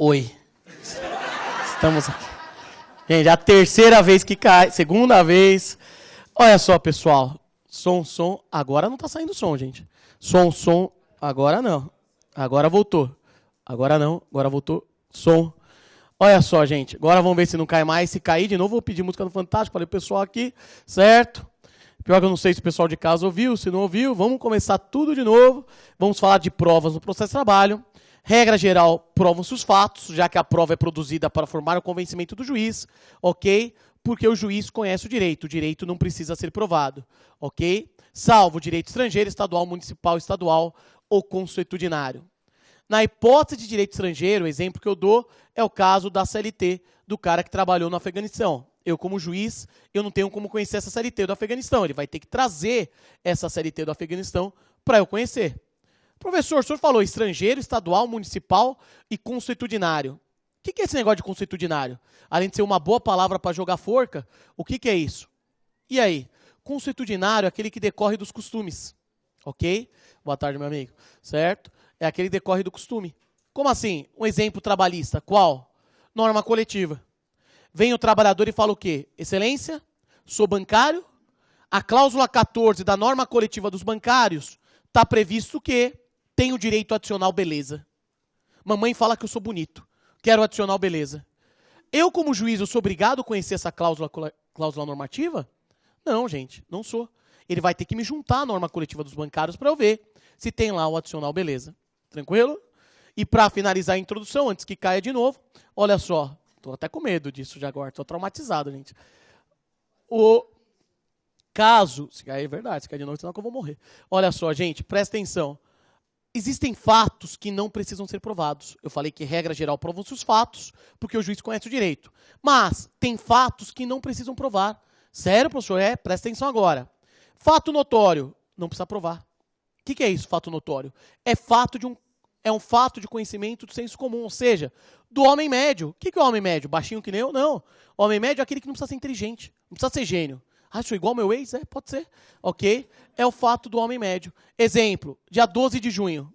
Oi. Estamos aqui. Gente, a terceira vez que cai, segunda vez. Olha só, pessoal. Som. Agora não tá saindo som, gente. Som. Agora não. Agora voltou. Agora não. Agora voltou. Som. Olha só, gente. Agora vamos ver se não cai mais. Se cair de novo, vou pedir música no Fantástico. Falei pro pessoal aqui, certo? Pior que eu não sei se o pessoal de casa ouviu, se não ouviu. Vamos começar tudo de novo. Vamos falar de provas no processo de trabalho. Regra geral, provam-se os fatos, já que a prova é produzida para formar o convencimento do juiz, ok? Porque o juiz conhece o direito não precisa ser provado, ok? Salvo o direito estrangeiro, estadual, municipal, estadual ou consuetudinário. Na hipótese de direito estrangeiro, o exemplo que eu dou é o caso da CLT, do cara que trabalhou no Afeganistão. Eu, como juiz, eu não tenho como conhecer essa CLT do Afeganistão. Ele vai ter que trazer essa CLT do Afeganistão para eu conhecer. Professor, o senhor falou estrangeiro, estadual, municipal e consuetudinário. O que é esse negócio de consuetudinário? Além de ser uma boa palavra para jogar forca, o que é isso? E aí? Consuetudinário é aquele que decorre dos costumes. Ok? Boa tarde, meu amigo. Certo? É aquele que decorre do costume. Como assim? Um exemplo trabalhista. Qual? Norma coletiva. Vem o trabalhador e fala o quê? Excelência, sou bancário. A cláusula 14 da norma coletiva dos bancários está previsto que tenho direito adicional beleza. Mamãe fala que eu sou bonito. Quero adicional beleza. Eu, como juiz, eu sou obrigado a conhecer essa cláusula normativa? Não, gente, não sou. Ele vai ter que me juntar à norma coletiva dos bancários para eu ver se tem lá o adicional beleza. Tranquilo? E para finalizar a introdução, antes que caia de novo, olha só. Estou até com medo disso já agora. Estou traumatizado, gente. O caso... Se cair é verdade, se cair de novo, senão que eu vou morrer. Olha só, gente, presta atenção. Existem fatos que não precisam ser provados. Eu falei que, regra geral, provam-se os fatos, porque o juiz conhece o direito. Mas tem fatos que não precisam provar. Sério, professor? Presta atenção agora. Fato notório, não precisa provar. O que é isso, fato notório? É um fato de conhecimento do senso comum, ou seja, do homem médio. O que é o homem médio? Baixinho que nem eu? Não. O homem médio é aquele que não precisa ser inteligente, não precisa ser gênio. Ah, sou igual ao meu ex? Pode ser. Ok? É o fato do homem médio. Exemplo, dia 12 de junho,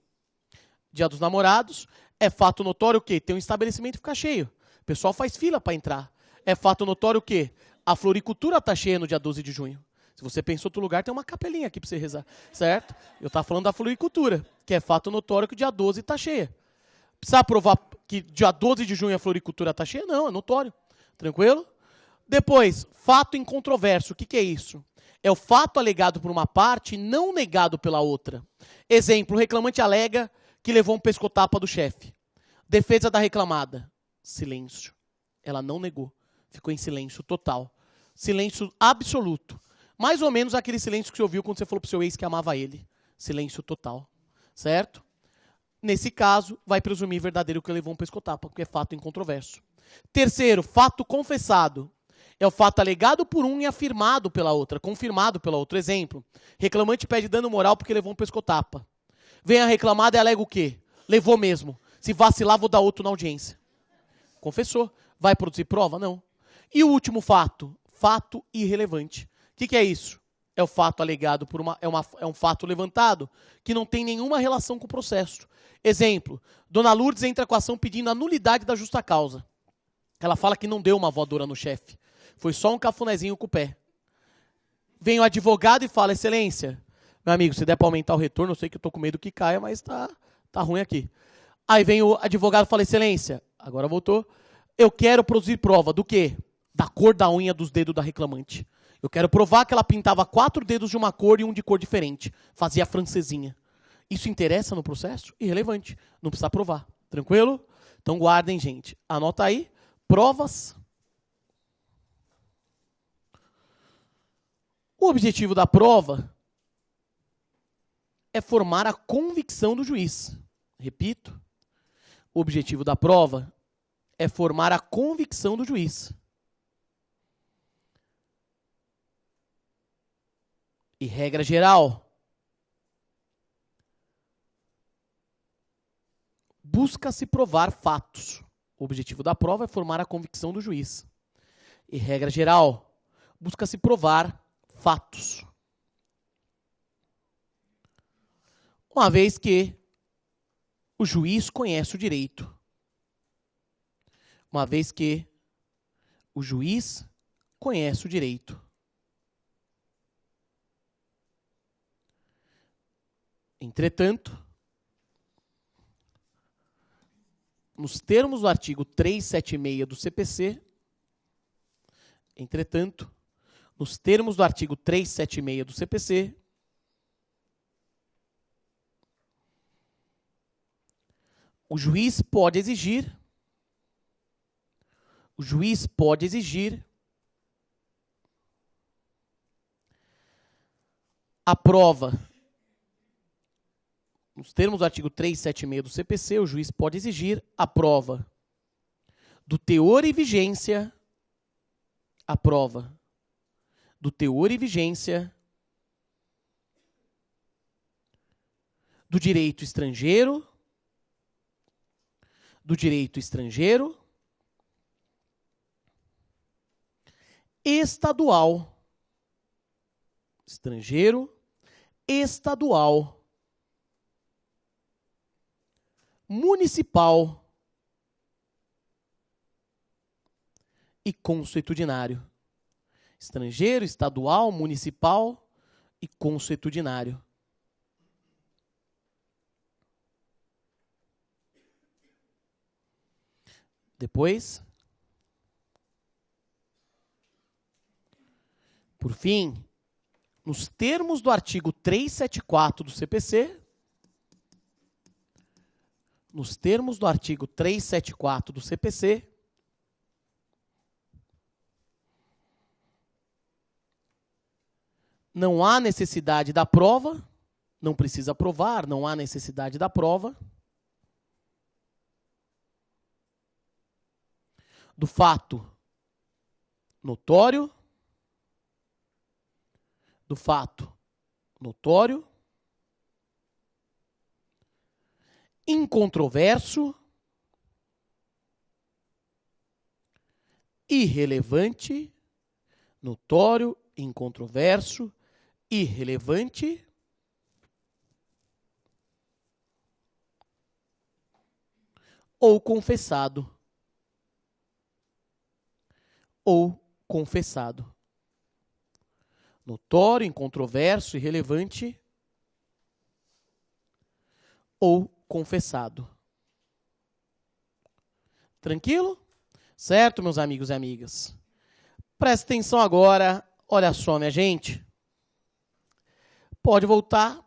dia dos namorados, é fato notório o quê? Tem um estabelecimento que fica cheio. O pessoal faz fila para entrar. É fato notório o quê? A floricultura está cheia no dia 12 de junho. Se você pensou em outro lugar, tem uma capelinha aqui para você rezar. Certo? Eu estava falando da floricultura, que é fato notório que o dia 12 está cheia. Precisa provar que dia 12 de junho a floricultura está cheia? Não, é notório. Tranquilo? Depois, fato incontroverso. O que é isso? É o fato alegado por uma parte e não negado pela outra. Exemplo, o reclamante alega que levou um pescotapa do chefe. Defesa da reclamada. Silêncio. Ela não negou. Ficou em silêncio total. Silêncio absoluto. Mais ou menos aquele silêncio que você ouviu quando você falou pro seu ex que amava ele. Silêncio total. Certo? Nesse caso, vai presumir verdadeiro que levou um pescotapa, porque é fato incontroverso. Terceiro, fato confessado. É o fato alegado por um e afirmado pela outra, confirmado pela outra. Exemplo, reclamante pede dano moral porque levou um pescotapa. Vem a reclamada e alega o quê? Levou mesmo. Se vacilar, vou dar outro na audiência. Confessou. Vai produzir prova? Não. E o último fato? Fato irrelevante. O que é isso? É o fato alegado por é um fato levantado que não tem nenhuma relação com o processo. Exemplo, Dona Lourdes entra com a ação pedindo a nulidade da justa causa. Ela fala que não deu uma voadora no chefe. Foi só um cafunézinho com o pé. Vem o advogado e fala, excelência, meu amigo, se der para aumentar o retorno, eu sei que eu estou com medo que caia, mas tá ruim aqui. Aí vem o advogado e fala, excelência, agora voltou, eu quero produzir prova do quê? Da cor da unha dos dedos da reclamante. Eu quero provar que ela pintava 4 dedos de uma cor e um de cor diferente. Fazia francesinha. Isso interessa no processo? Irrelevante. Não precisa provar. Tranquilo? Então guardem, gente. Anota aí. Provas. O objetivo da prova é formar a convicção do juiz. Repito. O objetivo da prova é formar a convicção do juiz. E regra geral, busca-se provar fatos. O objetivo da prova é formar a convicção do juiz. E regra geral, busca-se provar fatos. Uma vez que o juiz conhece o direito. uma vez que o juiz conhece o direito. Entretanto, nos termos do artigo 376 do CPC, o juiz pode exigir a prova. Nos termos do artigo 376 do CPC, o juiz pode exigir a prova do teor e vigência, do direito estrangeiro, estadual, municipal e consuetudinário. Estrangeiro, estadual, municipal e consuetudinário. Depois, por fim, nos termos do artigo 374 do CPC, não há necessidade da prova, não precisa provar, não há necessidade da prova do fato notório, incontroverso, irrelevante, notório, incontroverso, irrelevante, ou confessado. Notório, incontroverso, irrelevante ou confessado. Tranquilo? Certo, meus amigos e amigas? Presta atenção agora. Olha só, minha gente. Pode voltar.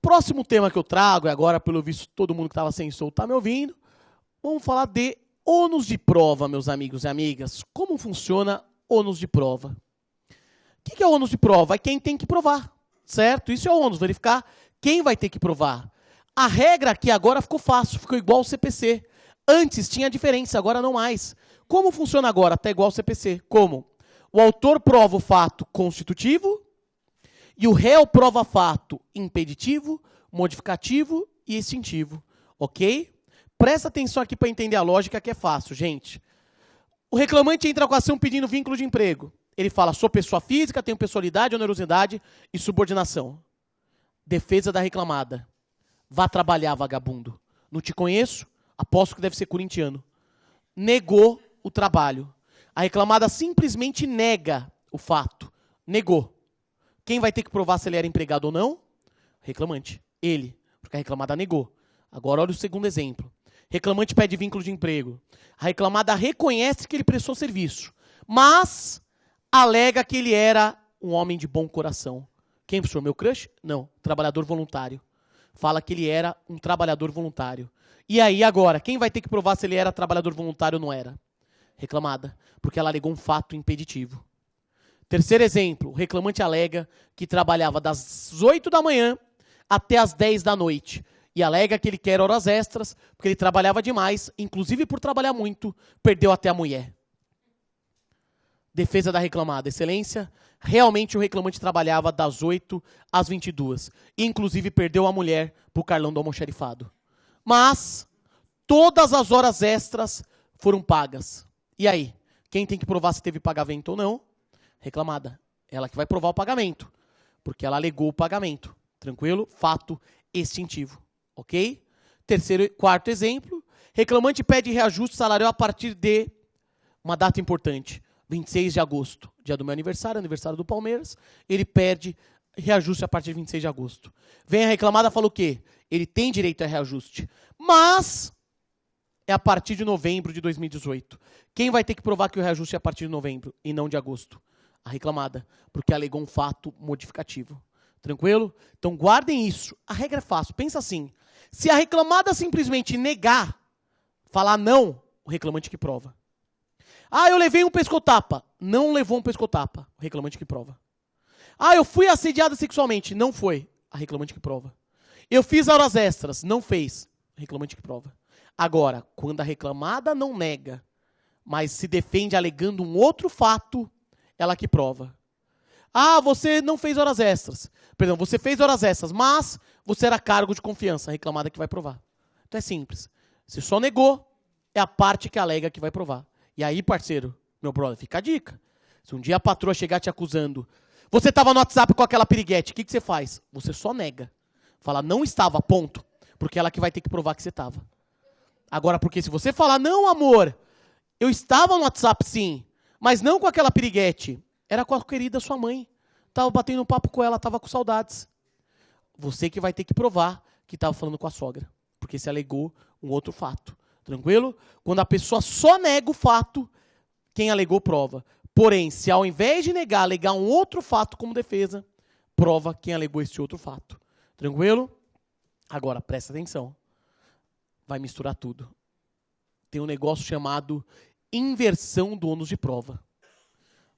Próximo tema que eu trago, e agora, pelo visto, todo mundo que estava sem som está me ouvindo. Vamos falar de ônus de prova, meus amigos e amigas. Como funciona ônus de prova? O que é ônus de prova? É quem tem que provar, certo? Isso é ônus, verificar quem vai ter que provar. A regra aqui agora ficou fácil, ficou igual ao CPC. Antes tinha diferença, agora não mais. Como funciona agora? Está igual ao CPC. Como? O autor prova o fato constitutivo e o réu prova fato impeditivo, modificativo e extintivo. Ok? Presta atenção aqui para entender a lógica, que é fácil, gente. O reclamante entra com a ação pedindo vínculo de emprego. Ele fala, sou pessoa física, tenho pessoalidade, onerosidade e subordinação. Defesa da reclamada. Vá trabalhar, vagabundo. Não te conheço, aposto que deve ser corintiano. Negou o trabalho. A reclamada simplesmente nega o fato. Negou. Quem vai ter que provar se ele era empregado ou não? Reclamante. Ele. Porque a reclamada negou. Agora olha o segundo exemplo. Reclamante pede vínculo de emprego. A reclamada reconhece que ele prestou serviço, mas alega que ele era um homem de bom coração. Quem, professor? Meu crush? Não. Trabalhador voluntário. Fala que ele era um trabalhador voluntário. E aí, agora, quem vai ter que provar se ele era trabalhador voluntário ou não era? Reclamada, porque ela alegou um fato impeditivo. Terceiro exemplo, o reclamante alega que trabalhava das 8 da manhã até as 10 da noite. E alega que ele quer horas extras, porque ele trabalhava demais, inclusive por trabalhar muito, perdeu até a mulher. Defesa da reclamada. Excelência, realmente o reclamante trabalhava das 8 às 22. E inclusive perdeu a mulher para o Carlão do almoxarifado. Mas todas as horas extras foram pagas. E aí? Quem tem que provar se teve pagamento ou não? Reclamada. Ela que vai provar o pagamento, porque ela alegou o pagamento. Tranquilo? Fato extintivo. Ok? Quarto exemplo. Reclamante pede reajuste salarial a partir de uma data importante, 26 de agosto, dia do meu aniversário, aniversário do Palmeiras. Ele pede reajuste a partir de 26 de agosto. Vem a reclamada e fala o quê? Ele tem direito a reajuste, mas é a partir de novembro de 2018. Quem vai ter que provar que o reajuste é a partir de novembro e não de agosto? A reclamada, porque alegou um fato modificativo. Tranquilo? Então guardem isso. A regra é fácil. Pensa assim, se a reclamada simplesmente negar, falar não, o reclamante que prova. Ah, eu levei um pescotapa. Não levou um pescotapa. O reclamante que prova. Ah, eu fui assediada sexualmente. Não foi. A reclamante que prova. Eu fiz horas extras. Não fez. O reclamante que prova. Agora, quando a reclamada não nega, mas se defende alegando um outro fato, ela que prova. Ah, você não fez horas extras. Perdão, você fez horas extras, mas você era cargo de confiança. A reclamada que vai provar. Então é simples. Se só negou, é a parte que alega que vai provar. E aí, parceiro, meu brother, fica a dica. Se um dia a patroa chegar te acusando, você estava no WhatsApp com aquela piriguete, o que você faz? Você só nega. Fala, não estava, ponto. Porque ela que vai ter que provar que você estava. Agora, porque se você falar, não, amor, eu estava no WhatsApp sim, mas não com aquela piriguete. Era com a querida sua mãe. Estava batendo um papo com ela, estava com saudades. Você que vai ter que provar que estava falando com a sogra. Porque se alegou um outro fato. Tranquilo? Quando a pessoa só nega o fato, quem alegou prova. Porém, se ao invés de negar, alegar um outro fato como defesa, prova quem alegou esse outro fato. Tranquilo? Agora, presta atenção. Vai misturar tudo. Tem um negócio chamado inversão do ônus de prova.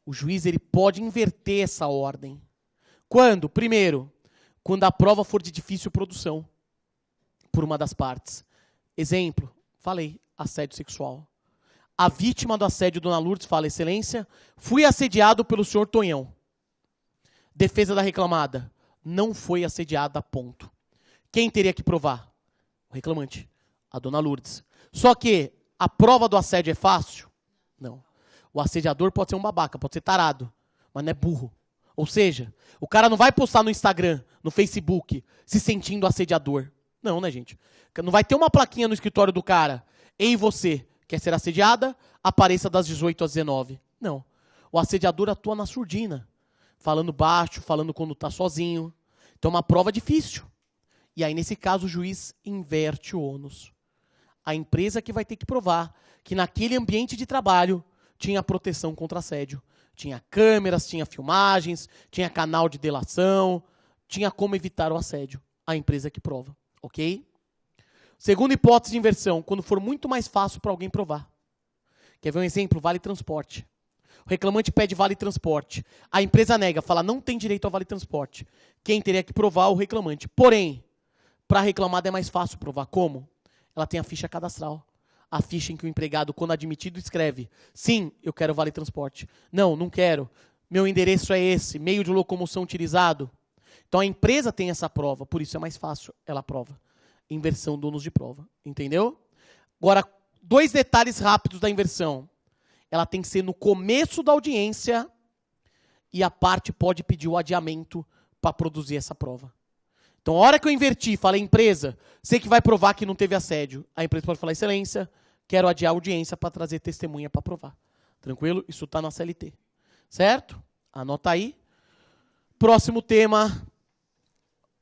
O juiz ele pode inverter essa ordem. Quando? Primeiro, quando a prova for de difícil produção por uma das partes. Exemplo, falei, assédio sexual. A vítima do assédio, Dona Lourdes, fala, excelência, fui assediado pelo senhor Tonhão. Defesa da reclamada, não foi assediada, ponto. Quem teria que provar? O reclamante, a Dona Lourdes. Só que a prova do assédio é fácil? Não. O assediador pode ser um babaca, pode ser tarado, mas não é burro. Ou seja, o cara não vai postar no Instagram, no Facebook, se sentindo assediador. Não, né, gente? Não vai ter uma plaquinha no escritório do cara. Ei, você, quer ser assediada? Apareça das 18 às 19. Não. O assediador atua na surdina. Falando baixo, falando quando está sozinho. Então, é uma prova difícil. E aí, nesse caso, o juiz inverte o ônus. A empresa que vai ter que provar que naquele ambiente de trabalho tinha proteção contra assédio. Tinha câmeras, tinha filmagens, tinha canal de delação, tinha como evitar o assédio. A empresa que prova. Ok? Segunda hipótese de inversão, quando for muito mais fácil para alguém provar. Quer ver um exemplo? Vale transporte. O reclamante pede vale transporte. A empresa nega, fala não tem direito ao vale transporte. Quem teria que provar é o reclamante. Porém, para a reclamada é mais fácil provar. Como? Ela tem a ficha cadastral. A ficha em que o empregado, quando admitido, escreve sim, eu quero vale transporte. Não, não quero. Meu endereço é esse, meio de locomoção utilizado. Então a empresa tem essa prova, por isso é mais fácil, ela prova. Inversão do ônus de prova, entendeu? Agora, 2 detalhes rápidos da inversão. Ela tem que ser no começo da audiência e a parte pode pedir o adiamento para produzir essa prova. Então, a hora que eu inverti, falei, empresa, você que vai provar que não teve assédio. A empresa pode falar, excelência, quero adiar a audiência para trazer testemunha para provar. Tranquilo? Isso está na CLT. Certo? Anota aí. Próximo tema,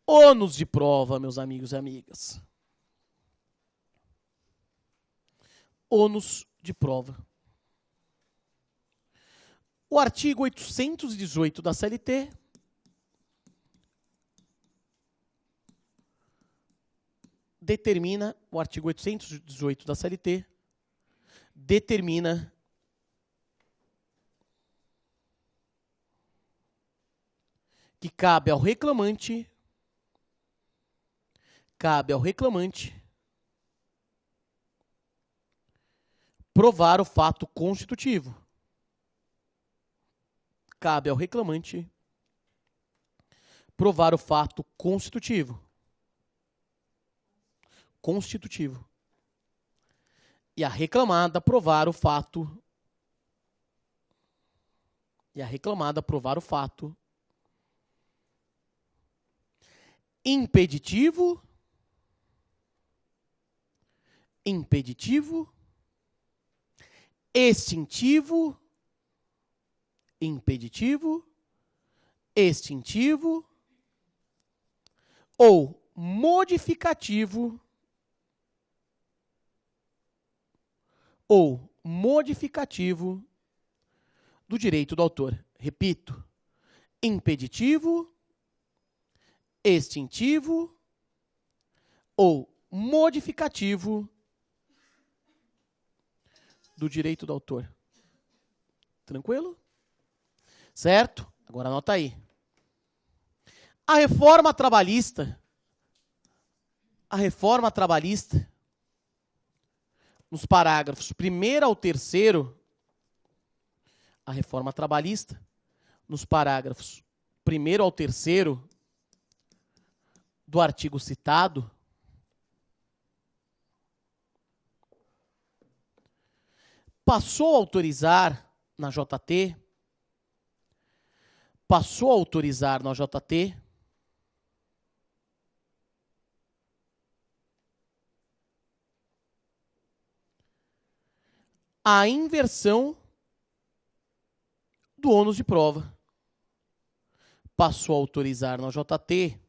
ônus de prova, meus amigos e amigas. Ônus de prova. O artigo 818 da CLT determina, o artigo 818 da CLT determina que cabe ao reclamante provar o fato constitutivo. Cabe ao reclamante provar o fato constitutivo. E a reclamada provar o fato. Impeditivo impeditivo, extintivo, impeditivo, extintivo, ou modificativo, do direito do autor. Repito, impeditivo, extintivo ou modificativo do direito do autor. Tranquilo? Certo? Agora anota aí. A reforma trabalhista, nos parágrafos 1º ao 3º, a reforma trabalhista, nos parágrafos 1º ao 3º do artigo citado, passou a autorizar na JT, a inversão do ônus de prova. Passou a autorizar na JT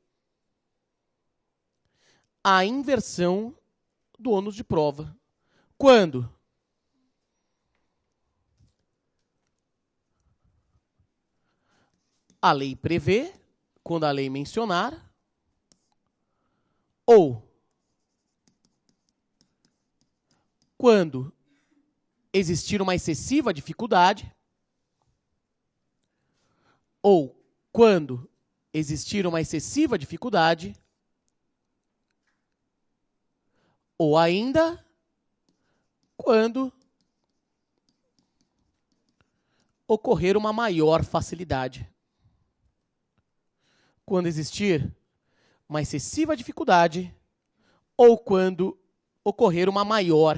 a inversão do ônus de prova. Quando? A lei prevê, quando a lei mencionar, ou quando existir uma excessiva dificuldade, ou quando existir uma excessiva dificuldade, ou ainda quando ocorrer uma maior facilidade. Quando existir uma excessiva dificuldade ou quando ocorrer uma maior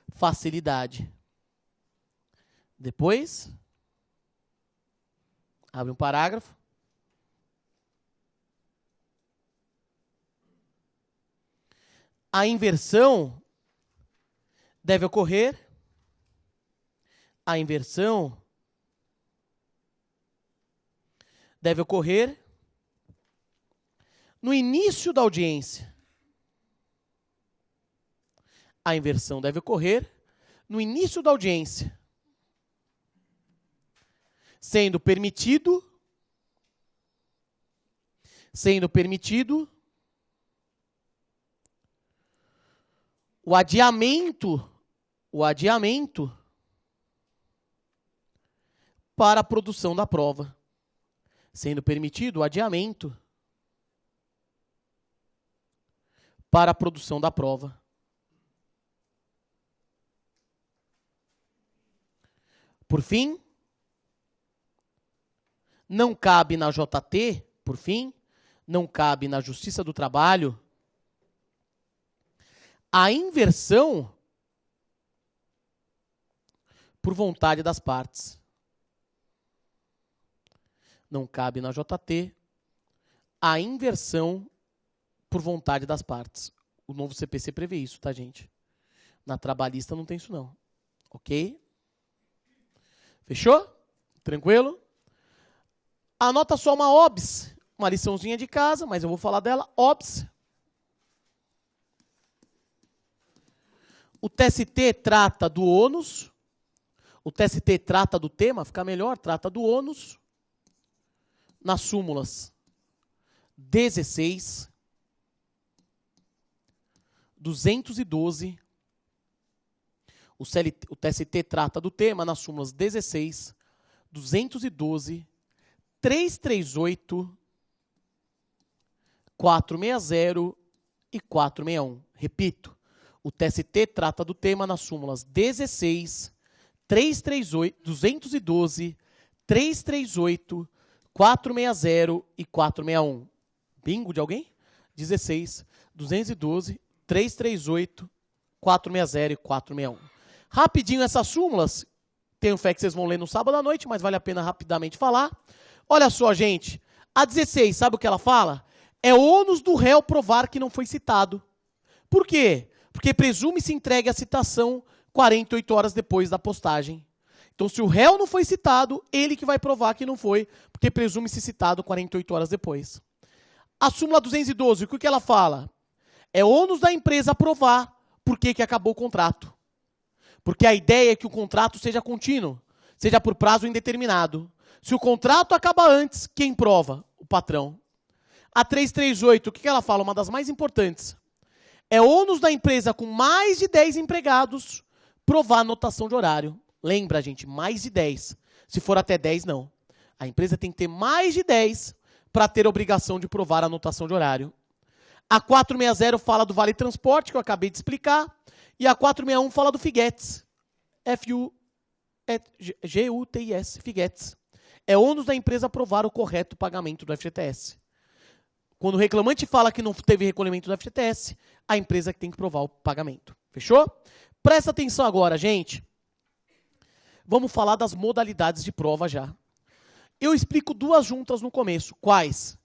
facilidade. Depois, abre um parágrafo. A inversão deve ocorrer. A inversão deve ocorrer no início da audiência. A inversão deve ocorrer no início da audiência, sendo permitido o adiamento para a produção da prova. Sendo permitido o adiamento para a produção da prova. Por fim, não cabe na JT, não cabe na Justiça do Trabalho a inversão por vontade das partes. Não cabe na JT a inversão por vontade das partes. O novo CPC prevê isso, tá, gente? Na trabalhista não tem isso, não. Ok? Fechou? Tranquilo? Anota só uma OBS, uma liçãozinha de casa, mas eu vou falar dela. OBS. O TST trata do ônus. O TST trata do tema, fica melhor, trata do ônus. Nas súmulas 16, 212. O TST trata do tema nas súmulas 16, 212, 338, 460 e 461. Repito, o TST trata do tema nas súmulas 16, 338, 212, 338, 460 e 461. Bingo de alguém? 16, 212, 338, 460 e 461. Rapidinho essas súmulas, tenho fé que vocês vão ler no sábado à noite, mas vale a pena rapidamente falar. Olha só, gente, a 16, sabe o que ela fala? É ônus do réu provar que não foi citado. Por quê? Porque presume-se entregue a citação 48 horas depois da postagem. Então, se o réu não foi citado, ele que vai provar que não foi, porque presume-se citado 48 horas depois. A súmula 212, o que ela fala? É ônus da empresa provar por que acabou o contrato. Porque a ideia é que o contrato seja contínuo, seja por prazo indeterminado. Se o contrato acaba antes, quem prova? O patrão. A 338, o que ela fala? Uma das mais importantes. É ônus da empresa com mais de 10 empregados provar a anotação de horário. Lembra, gente, mais de 10. Se for até 10, não. A empresa tem que ter mais de 10 para ter a obrigação de provar a anotação de horário. A 460 fala do Vale Transporte, que eu acabei de explicar. E a 461 fala do FIGETS. G-U-T-I-S, FIGETS. É ônus da empresa provar o correto pagamento do FGTS. Quando o reclamante fala que não teve recolhimento do FGTS, a empresa que tem que provar o pagamento. Fechou? Presta atenção agora, gente. Vamos falar das modalidades de prova já. Eu explico duas juntas no começo. Quais?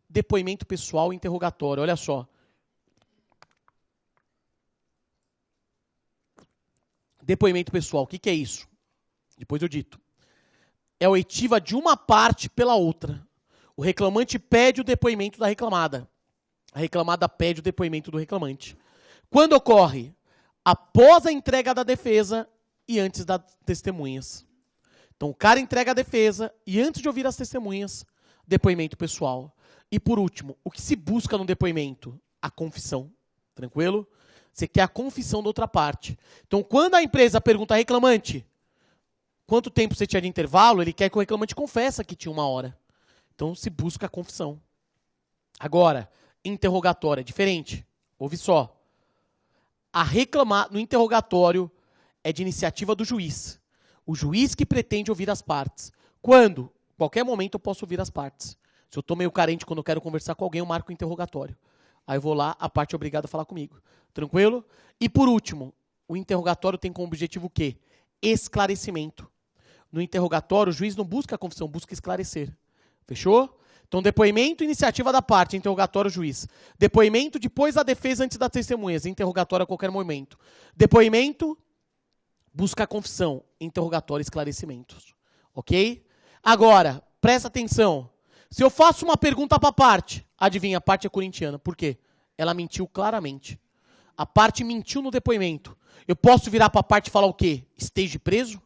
Depoimento pessoal e interrogatório. Olha só. Depoimento pessoal, o que é isso? Depois eu dito. É a oitiva de uma parte pela outra. O reclamante pede o depoimento da reclamada. A reclamada pede o depoimento do reclamante. Quando ocorre? Após a entrega da defesa e antes das testemunhas. Então, o cara entrega a defesa e antes de ouvir as testemunhas, depoimento pessoal. E por último, o que se busca no depoimento? A confissão. Tranquilo? Você quer a confissão da outra parte. Então, quando a empresa pergunta ao reclamante quanto tempo você tinha de intervalo, ele quer que o reclamante confesse que tinha 1 hora. Então, se busca a confissão. Agora, interrogatório é diferente. Ouve só. No interrogatório é de iniciativa do juiz. O juiz que pretende ouvir as partes. Quando? Qualquer momento eu posso ouvir as partes. Se eu estou meio carente quando eu quero conversar com alguém, eu marco o interrogatório. Aí eu vou lá, a parte é obrigada a falar comigo. Tranquilo? E por último, o interrogatório tem como objetivo o quê? Esclarecimento. No interrogatório, o juiz não busca a confissão, busca esclarecer. Fechou? Então, depoimento, iniciativa da parte, interrogatório, juiz. Depoimento depois da defesa, antes das testemunhas, interrogatório a qualquer momento. Depoimento, busca a confissão, interrogatório, esclarecimentos. Ok? Agora, presta atenção. Se eu faço uma pergunta para a parte, adivinha, a parte é corintiana. Por quê? Ela mentiu claramente. A parte mentiu no depoimento. Eu posso virar para a parte e falar o quê? Esteja preso?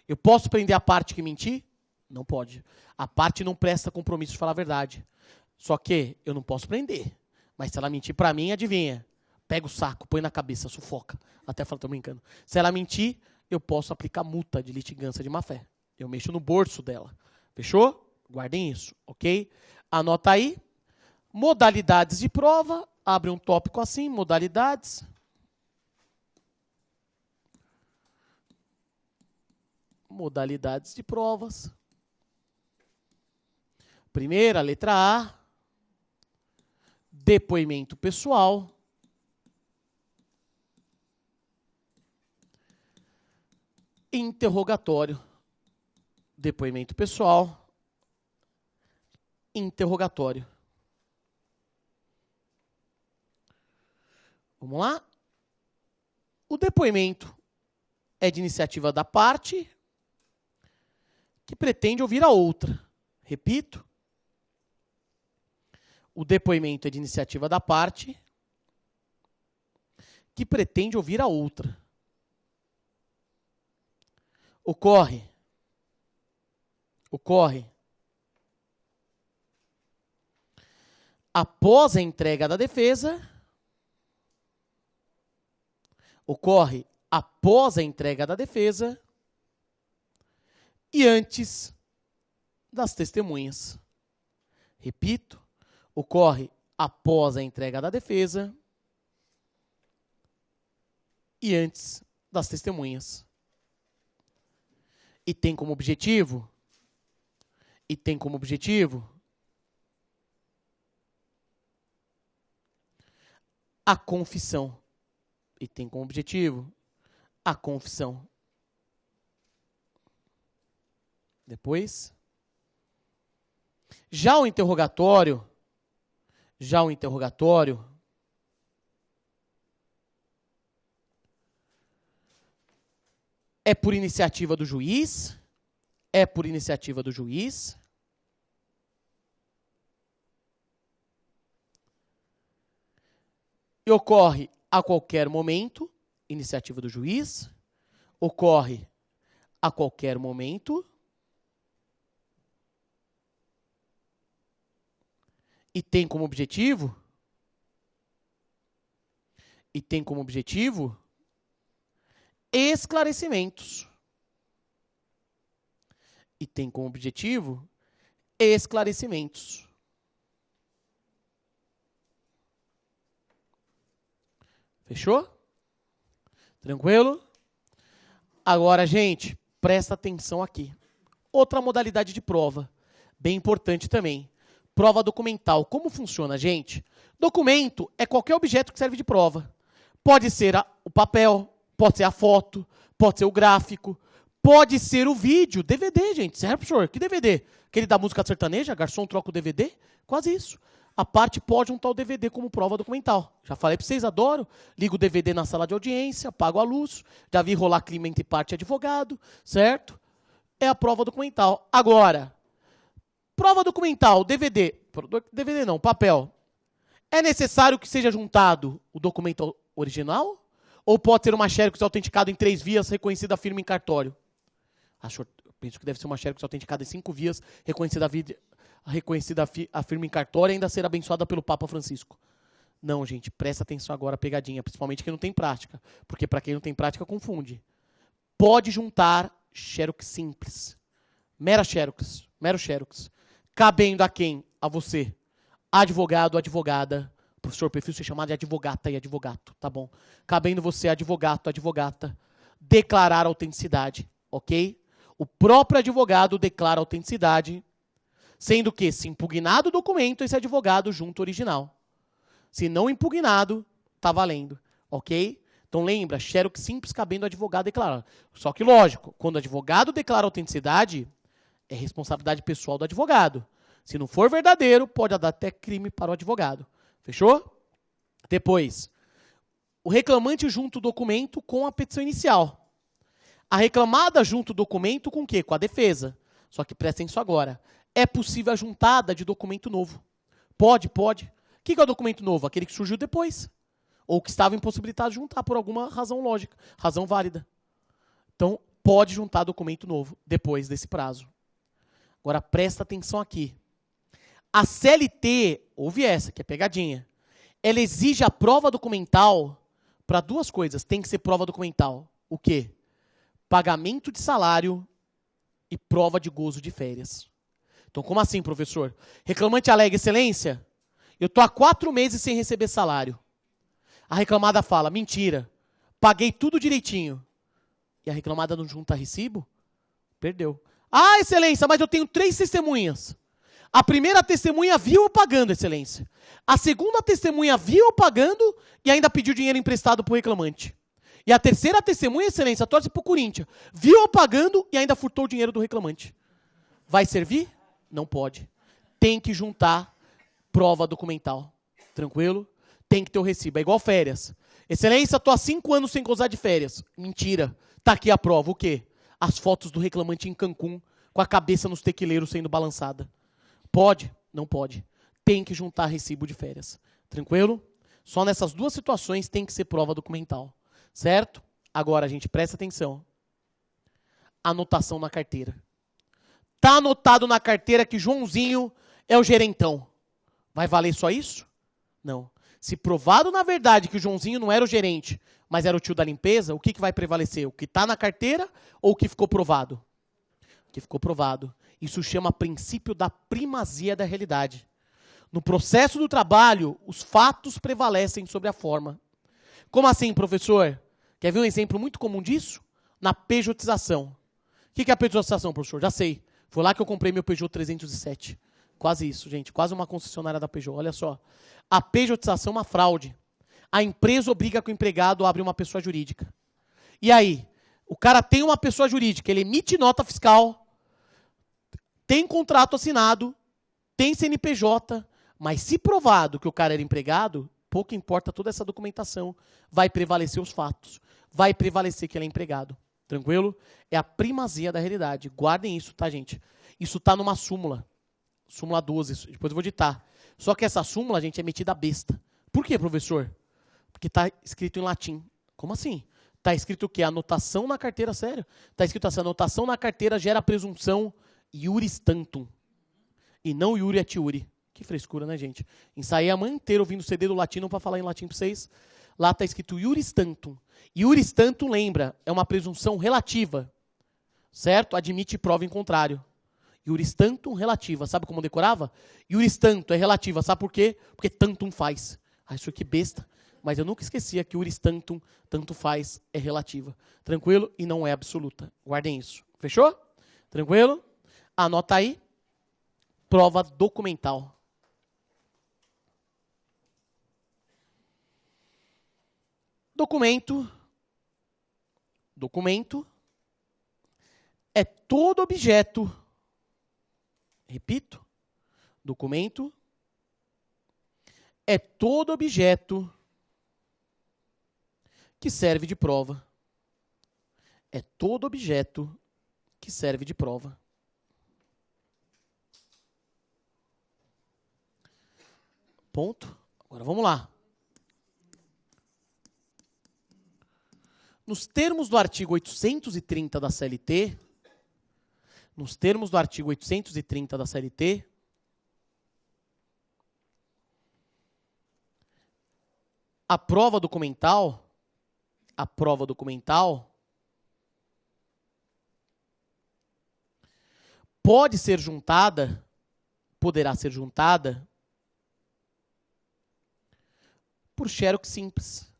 Eu posso prender a parte que mentir? Não pode. A parte não presta compromisso de falar a verdade. Só que eu não posso prender. Mas se ela mentir para mim, adivinha? Pega o saco, põe na cabeça, sufoca. Até falo, tô brincando. Se ela mentir, eu posso aplicar multa de litigância de má-fé. Eu mexo no bolso dela. Fechou? Guardem isso, ok? Anota aí. Modalidades de prova. Abre um tópico assim, modalidades. Modalidades de provas. Primeira, letra A. Depoimento pessoal. Interrogatório. Depoimento pessoal. Interrogatório. Vamos lá? O depoimento é de iniciativa da parte que pretende ouvir a outra. Repito. O depoimento é de iniciativa da parte que pretende ouvir a outra. Ocorre após a entrega da defesa. Ocorre após a entrega da defesa e antes das testemunhas. Repito, ocorre após a entrega da defesa e antes das testemunhas. E tem como objetivo a confissão. E tem como objetivo a confissão. Depois, já o interrogatório É por iniciativa do juiz? É por iniciativa do juiz? E ocorre a qualquer momento, iniciativa do juiz. Ocorre a qualquer momento. E tem como objetivo? E tem como objetivo esclarecimentos. E tem como objetivo esclarecimentos. Fechou? Tranquilo? Agora, gente, presta atenção aqui. Outra modalidade de prova, bem importante também. Prova documental. Como funciona, gente? Documento é qualquer objeto que serve de prova. Pode ser o papel, pode ser a foto, pode ser o gráfico, pode ser o vídeo, DVD, gente. Serve, professor? Que DVD? Aquele da música sertaneja? Garçom troca o DVD? Quase isso. A parte pode juntar o DVD como prova documental. Já falei para vocês, adoro. Ligo o DVD na sala de audiência, apago a luz. Já vi rolar clima entre parte e advogado, certo? É a prova documental. Agora, prova documental, DVD não, papel. É necessário que seja juntado o documento original? Ou pode ser uma xerox autenticada em 3 vias, reconhecida firme em cartório? Eu penso que deve ser uma xerox autenticada em 5 vias, reconhecida a firme em cartório e ainda ser abençoada pelo Papa Francisco. Não, gente, presta atenção agora, pegadinha, principalmente quem não tem prática. Porque para quem não tem prática, confunde. Pode juntar xerox simples. Mero xerox. Cabendo a quem? A você. Advogado, advogada. Professor, prefiro ser chamado de advogata e advogato, tá bom? Cabendo você, advogato, advogata, declarar autenticidade, ok? O próprio advogado declara autenticidade, sendo que, se impugnado o documento, esse advogado junta o original. Se não impugnado, tá valendo, ok? Então lembra, xerox simples cabendo o advogado declarar. Só que, lógico, quando o advogado declara autenticidade, é responsabilidade pessoal do advogado. Se não for verdadeiro, pode dar até crime para o advogado. Fechou? Depois, o reclamante junta o documento com a petição inicial. A reclamada junta o documento com o quê? Com a defesa. Só que prestem isso agora. É possível a juntada de documento novo. Pode. O que é o documento novo? Aquele que surgiu depois. Ou que estava impossibilitado de juntar por alguma razão lógica, razão válida. Então, pode juntar documento novo depois desse prazo. Agora, presta atenção aqui. A CLT, ouve essa, que é pegadinha, ela exige a prova documental para 2 coisas. Tem que ser prova documental. O quê? Pagamento de salário e prova de gozo de férias. Então, como assim, professor? Reclamante alega, excelência, eu estou há 4 meses sem receber salário. A reclamada fala, mentira, paguei tudo direitinho. E a reclamada não junta recibo? Perdeu. Ah, excelência, mas eu tenho 3 testemunhas. A primeira testemunha viu eu pagando, excelência. A segunda testemunha viu eu pagando e ainda pediu dinheiro emprestado para o reclamante. E a terceira testemunha, excelência, torce para o Corinthians. Viu eu pagando e ainda furtou o dinheiro do reclamante. Vai servir? Não pode. Tem que juntar prova documental. Tranquilo? Tem que ter o recibo. É igual férias. Excelência, estou há 5 anos sem gozar de férias. Mentira. Está aqui a prova. O quê? As fotos do reclamante em Cancún, com a cabeça nos tequileiros sendo balançada. Pode? Não pode. Tem que juntar recibo de férias. Tranquilo? Só nessas 2 situações tem que ser prova documental. Certo? Agora, gente, presta atenção. Anotação na carteira. Está anotado na carteira que Joãozinho é o gerentão. Vai valer só isso? Não. Se provado, na verdade, que o Joãozinho não era o gerente, mas era o tio da limpeza, o que vai prevalecer? O que está na carteira ou o que ficou provado? O que ficou provado. Isso chama princípio da primazia da realidade. No processo do trabalho, os fatos prevalecem sobre a forma. Como assim, professor? Quer ver um exemplo muito comum disso? Na pejotização. O que é a pejotização, professor? Já sei. Foi lá que eu comprei meu Peugeot 307. Quase isso, gente. Quase uma concessionária da Peugeot. Olha só. A pejotização é uma fraude. A empresa obriga que o empregado abra uma pessoa jurídica. E aí? O cara tem uma pessoa jurídica, ele emite nota fiscal, tem contrato assinado, tem CNPJ, mas se provado que o cara era empregado, pouco importa toda essa documentação, vai prevalecer os fatos, vai prevalecer que ele é empregado. Tranquilo? É a primazia da realidade. Guardem isso, tá, gente? Isso está numa súmula. Súmula 12. Depois eu vou ditar. Só que essa súmula, gente, é metida besta. Por quê, professor? Porque está escrito em latim. Como assim? Está escrito o quê? Anotação na carteira, sério? Está escrito assim, anotação na carteira gera a presunção iuris tantum. E não iuri et iuri. Que frescura, né, gente? Ensaiei a manhã inteira ouvindo o CD do latino para falar em latim para vocês. Lá está escrito iuris tantum. Iuris tantum, lembra, é uma presunção relativa. Certo? Admite prova em contrário. Iuris tantum relativa. Sabe como decorava? Iuris tantum é relativa. Sabe por quê? Porque tantum faz. Ah, isso aqui besta. Mas eu nunca esquecia que iuris tantum, tanto faz, é relativa. Tranquilo? E não é absoluta. Guardem isso. Fechou? Tranquilo? Anota aí. Prova documental. Documento é todo objeto, repito, documento é todo objeto que serve de prova. É todo objeto que serve de prova. Ponto. Agora vamos lá. Nos termos do artigo 830 da CLT, a prova documental poderá ser juntada por xerox simples.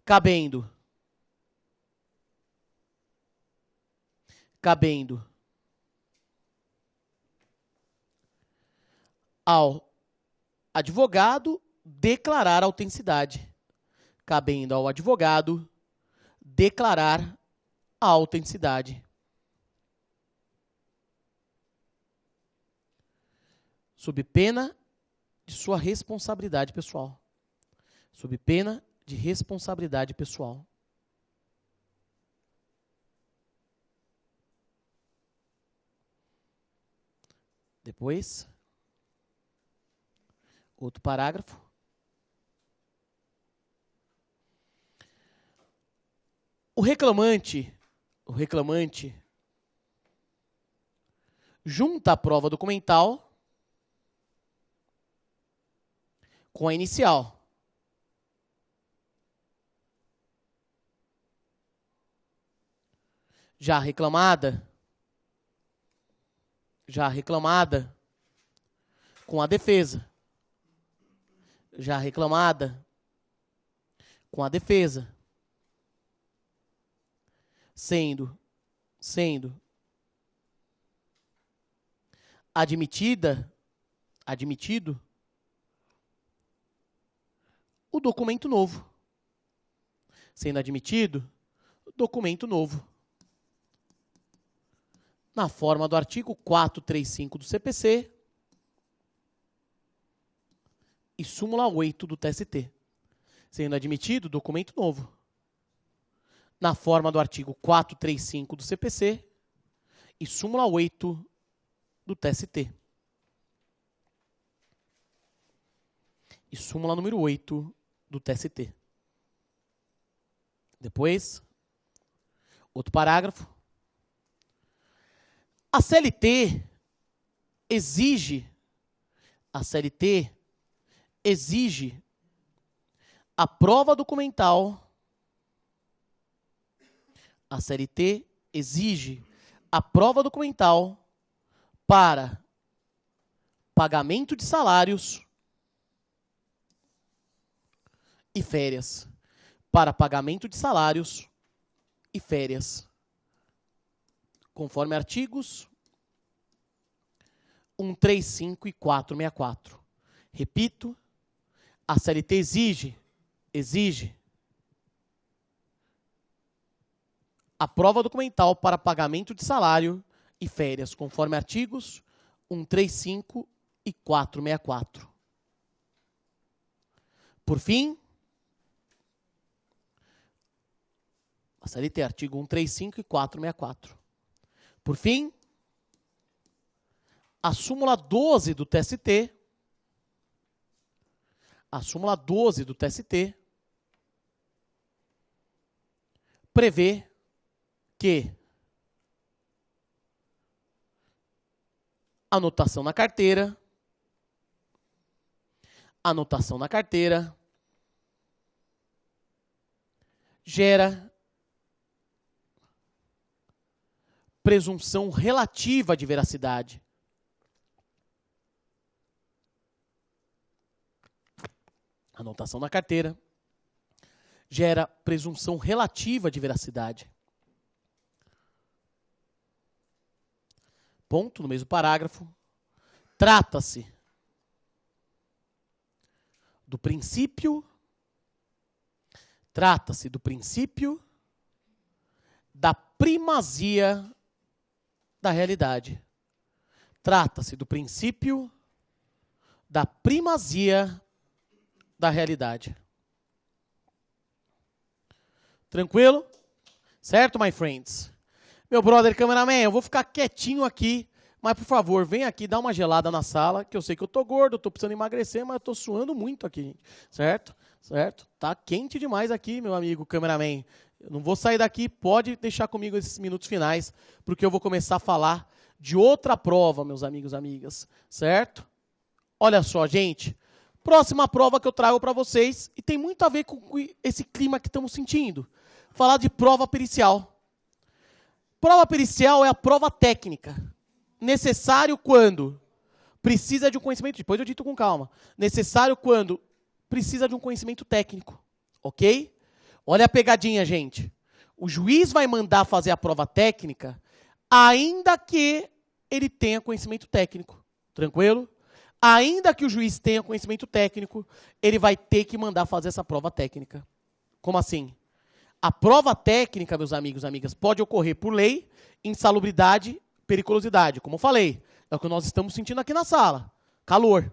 Cabendo ao advogado declarar autenticidade. Cabendo ao advogado declarar a autenticidade. Sob pena de sua responsabilidade pessoal. Sob pena de responsabilidade pessoal. Depois, outro parágrafo. O reclamante junta a prova documental com a inicial. Já reclamada com a defesa. Já reclamada com a defesa. Sendo admitido o documento novo. Sendo admitido o documento novo. Na forma do artigo 435 do CPC e súmula 8 do TST. Sendo admitido documento novo. Na forma do artigo 435 do CPC e súmula 8 do TST. E súmula número 8 do TST. Depois, outro parágrafo. A CLT exige a prova documental. A CLT exige a prova documental para pagamento de salários e férias. Para pagamento de salários e férias. Conforme artigos 135 e 464. Repito, a CLT exige a prova documental para pagamento de salário e férias, conforme artigos 135 e 464. Por fim, a CLT, artigo 135 e 464. Por fim, a súmula 12 do TST, prevê que anotação na carteira gera presunção relativa de veracidade. Anotação na carteira gera presunção relativa de veracidade. Ponto, no mesmo parágrafo. Trata-se do princípio da primazia da realidade. Trata-se do princípio da primazia da realidade. Tranquilo? Certo, my friends? Meu brother cameraman, eu vou ficar quietinho aqui, mas por favor, vem aqui dar uma gelada na sala, que eu sei que eu tô gordo, eu tô precisando emagrecer, mas eu tô suando muito aqui, gente. Certo? Certo? Tá quente demais aqui, meu amigo cameraman. Eu não vou sair daqui, pode deixar comigo esses minutos finais, porque eu vou começar a falar de outra prova, meus amigos e amigas. Certo? Olha só, gente. Próxima prova que eu trago para vocês, e tem muito a ver com esse clima que estamos sentindo. Falar de prova pericial. Prova pericial é a prova técnica. Necessário quando precisa de um conhecimento, depois eu dito com calma. Necessário quando precisa de um conhecimento técnico. Ok? Olha a pegadinha, gente. O juiz vai mandar fazer a prova técnica, ainda que ele tenha conhecimento técnico. Tranquilo? Ainda que o juiz tenha conhecimento técnico, ele vai ter que mandar fazer essa prova técnica. Como assim? A prova técnica, meus amigos e amigas, pode ocorrer por lei, insalubridade, periculosidade. Como eu falei, é o que nós estamos sentindo aqui na sala. Calor.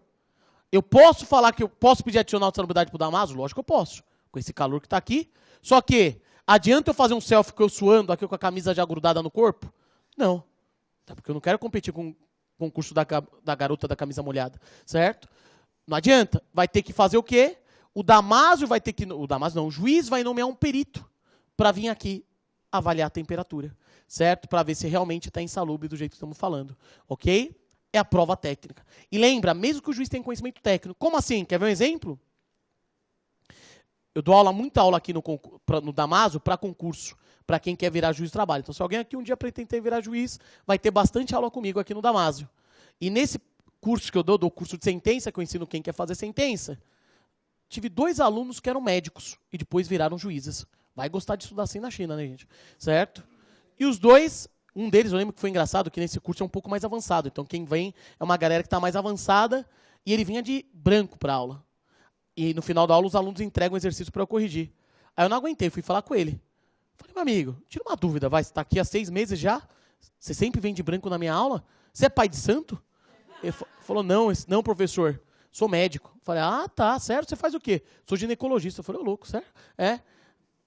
Eu posso falar que eu posso pedir adicional de salubridade para o Damaso? Lógico que eu posso, com esse calor que está aqui. Só que, adianta eu fazer um selfie com eu suando aqui com a camisa já grudada no corpo? Não. Tá, porque eu não quero competir com o concurso da garota da camisa molhada. Certo? Não adianta. Vai ter que fazer o quê? O Damaso vai ter que... o juiz vai nomear um perito para vir aqui avaliar a temperatura, certo? Para ver se realmente está insalubre do jeito que estamos falando, ok? É a prova técnica. E lembra, mesmo que o juiz tenha conhecimento técnico, como assim? Quer ver um exemplo? Eu dou muita aula aqui no Damaso para concurso, para quem quer virar juiz de trabalho. Então, se alguém aqui um dia pretender virar juiz, vai ter bastante aula comigo aqui no Damaso. E nesse curso que eu dou curso de sentença, que eu ensino quem quer fazer sentença, tive 2 alunos que eram médicos e depois viraram juízes. Vai gostar de estudar assim na China, né, gente? Certo? E os 2, um deles, eu lembro que foi engraçado, que nesse curso é um pouco mais avançado. Então, quem vem é uma galera que está mais avançada e ele vinha de branco para a aula. E no final da aula, os alunos entregam um exercício para eu corrigir. Aí eu não aguentei, fui falar com ele. Falei, meu amigo, tira uma dúvida, você está aqui há 6 meses já? Você sempre vem de branco na minha aula? Você é pai de santo? Ele falou, não, professor, sou médico. Falei, tá, certo, você faz o quê? Sou ginecologista. Eu falei, louco, certo?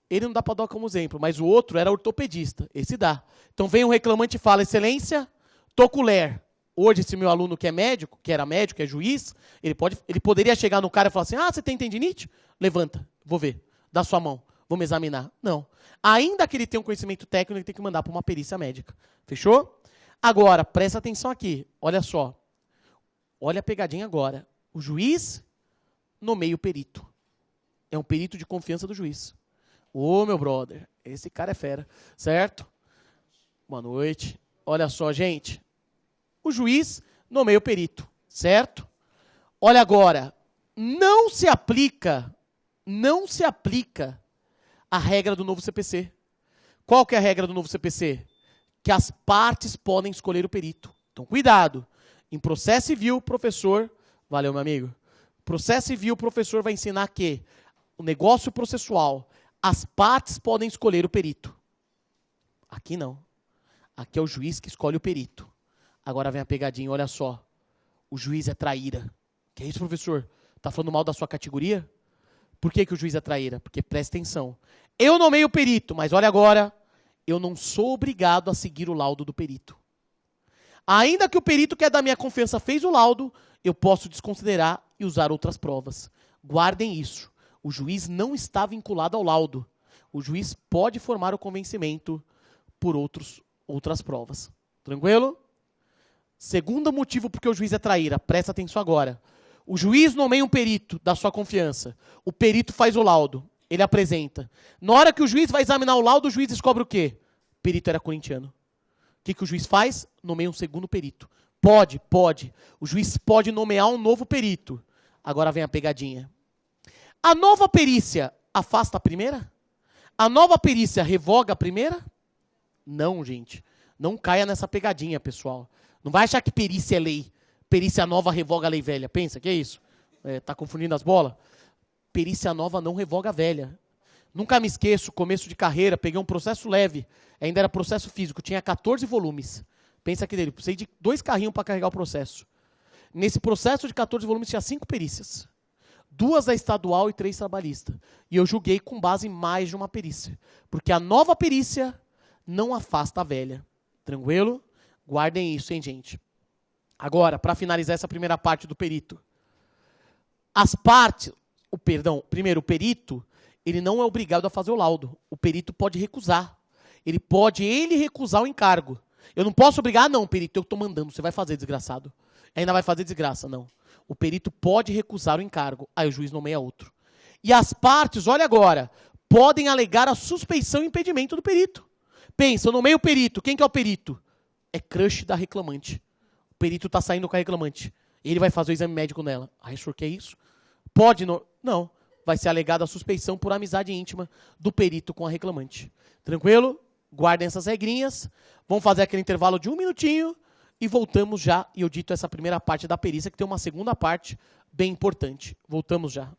Ele não dá para dar como exemplo, mas o outro era ortopedista. Esse dá. Então vem um reclamante e fala, excelência, tô com ler. Hoje, esse meu aluno que é médico, que era médico, que é juiz, ele poderia chegar no cara e falar assim, você tem tendinite? Levanta, vou ver. Dá sua mão, vamos examinar. Não. Ainda que ele tenha um conhecimento técnico, ele tem que mandar para uma perícia médica. Fechou? Agora, presta atenção aqui. Olha só. Olha a pegadinha agora. O juiz nomeia o perito. É um perito de confiança do juiz. Ô, meu brother, esse cara é fera, certo? Boa noite. Olha só, gente. O juiz nomeia o perito, certo? Olha agora, não se aplica a regra do novo CPC. Qual que é a regra do novo CPC? Que as partes podem escolher o perito. Então, cuidado. Em processo civil, professor... Valeu, meu amigo. Processo civil, o professor vai ensinar que o negócio processual... As partes podem escolher o perito. Aqui não. Aqui é o juiz que escolhe o perito. Agora vem a pegadinha, olha só. O juiz é traíra. Que é isso, professor? Tá falando mal da sua categoria? Por que o juiz é traíra? Porque presta atenção. Eu nomeio o perito, mas olha agora, eu não sou obrigado a seguir o laudo do perito. Ainda que o perito que é da minha confiança fez o laudo, eu posso desconsiderar e usar outras provas. Guardem isso. O juiz não está vinculado ao laudo. O juiz pode formar o convencimento por outras provas. Tranquilo? Segundo motivo porque o juiz é traíra, presta atenção agora. O juiz nomeia um perito da sua confiança. O perito faz o laudo. Ele apresenta. Na hora que o juiz vai examinar o laudo, o juiz descobre o quê? O perito era corintiano. O que o juiz faz? Nomeia um segundo perito. Pode. O juiz pode nomear um novo perito. Agora vem a pegadinha. A nova perícia afasta a primeira? A nova perícia revoga a primeira? Não, gente. Não caia nessa pegadinha, pessoal. Não vai achar que perícia é lei. Perícia nova revoga a lei velha. Pensa, que é isso? Tá confundindo as bolas? Perícia nova não revoga a velha. Nunca me esqueço, começo de carreira, peguei um processo leve. Ainda era processo físico, tinha 14 volumes. Pensa aqui dele, precisei de 2 carrinhos para carregar o processo. Nesse processo de 14 volumes tinha 5 perícias. 2 da estadual e 3 trabalhista. E eu julguei com base em mais de uma perícia. Porque a nova perícia não afasta a velha. Tranquilo? Guardem isso, hein, gente? Agora, para finalizar essa primeira parte do perito. As partes... Primeiro, o perito, ele não é obrigado a fazer o laudo. O perito pode recusar. Ele pode recusar o encargo. Eu não posso obrigar, não, perito, eu estou mandando, você vai fazer, desgraçado. Ainda vai fazer desgraça, não. O perito pode recusar o encargo. Aí o juiz nomeia outro. E as partes, olha agora, podem alegar a suspeição e impedimento do perito. Pensa, eu nomeio o perito. Quem que é o perito? É crush da reclamante. O perito está saindo com a reclamante. Ele vai fazer o exame médico nela. Aí o senhor quer isso? Pode? Não. Vai ser alegada a suspeição por amizade íntima do perito com a reclamante. Tranquilo? Guardem essas regrinhas. Vamos fazer aquele intervalo de 1 minutinho e voltamos já. E eu dito essa primeira parte da perícia, que tem uma segunda parte bem importante. Voltamos já.